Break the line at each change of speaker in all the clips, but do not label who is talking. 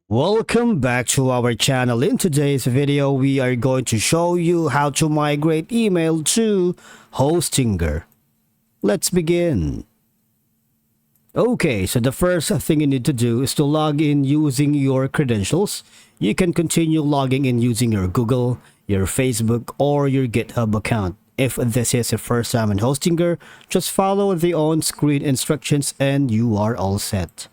Welcome back to our channel. In today's video, we are going to show you how to migrate email to Hostinger. Let's begin. Okay, so the first thing you need to do is to log in using your credentials. You can continue logging in using your Google, your Facebook, or your GitHub account. If this is your first time in Hostinger, just follow the on-screen instructions and you are all set.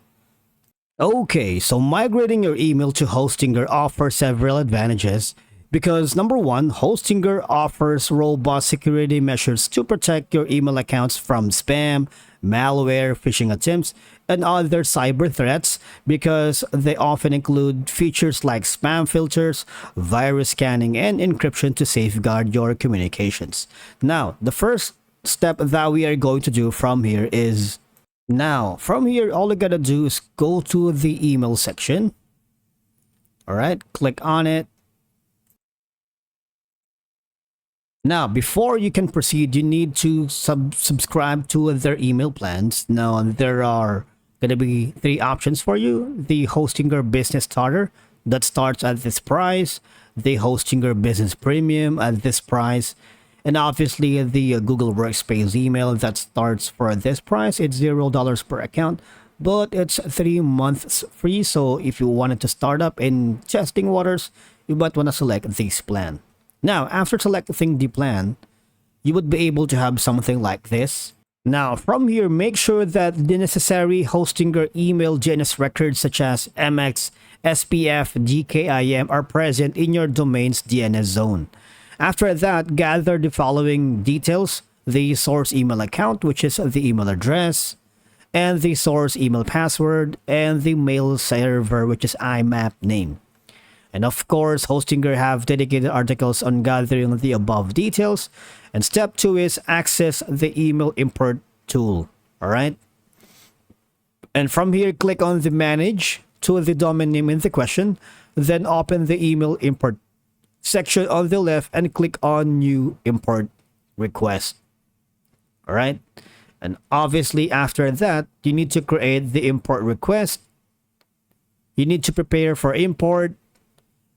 Okay, so migrating your email to Hostinger offers several advantages because number one, Hostinger offers robust security measures to protect your email accounts from spam, malware, phishing attempts, and other cyber threats because they often include features like spam filters, virus scanning, and encryption to safeguard your communications. Now, the first step that we are going to do from here is from here, all you gotta do is go to the email section. All right, click on it. Now, before you can proceed, you need to subscribe to their email plans. Now, there are gonna be three options for you. The Hostinger Business Starter that starts at this price, the Hostinger Business Premium at this price, and obviously the Google Workspace email that starts for this price. It's $0 per account, but it's 3 months free. So if you wanted to start up in testing waters, you might want to select this plan. Now, after selecting the plan, you would be able to have something like this. Now, from here, make sure that the necessary Hostinger email DNS records such as MX, SPF, DKIM are present in your domain's DNS zone. After that, gather the following details: the source email account, which is the email address, and the source email password, and the mail server, which is IMAP name. And of course, Hostinger have dedicated articles on gathering the above details. And step 2 is access the email import tool. All right. And from here, click on the manage to the domain name in the question. Then open the email import section on the left and click on new import request. All right. And obviously after that, you need to create the import request. You need to prepare for import.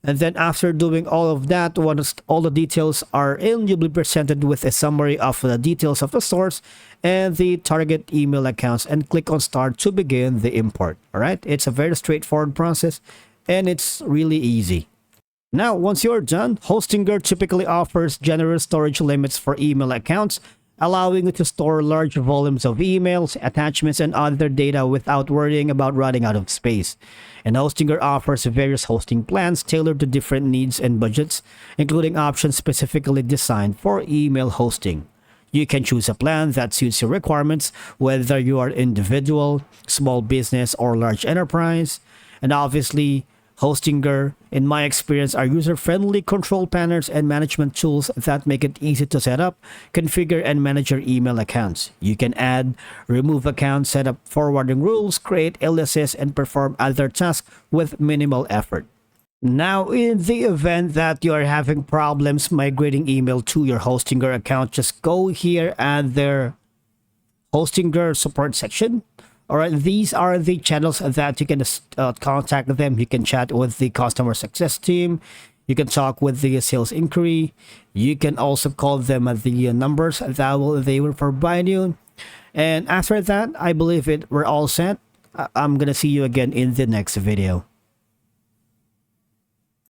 And then after doing all of that, once all the details are in, you'll be presented with a summary of the details of the source and the target email accounts, and click on start to begin the import. All right. It's a very straightforward process and it's really easy. Now, once you're done, Hostinger typically offers generous storage limits for email accounts, allowing you to store large volumes of emails, attachments, and other data without worrying about running out of space. And Hostinger offers various hosting plans tailored to different needs and budgets, including options specifically designed for email hosting. You can choose a plan that suits your requirements, whether you are individual, small business, or large enterprise. And obviously, Hostinger, in my experience, are user-friendly control panels and management tools that make it easy to set up, configure, and manage your email accounts. You can add, remove accounts, set up forwarding rules, create aliases, and perform other tasks with minimal effort. Now, in the event that you are having problems migrating email to your Hostinger account, just go here at their Hostinger support section. All right, these are the channels that you can contact them. You can chat with the customer success team. You can talk with the sales inquiry. You can also call them at the numbers that they will provide you. And after that, I believe we're all set. I'm going to see you again in the next video.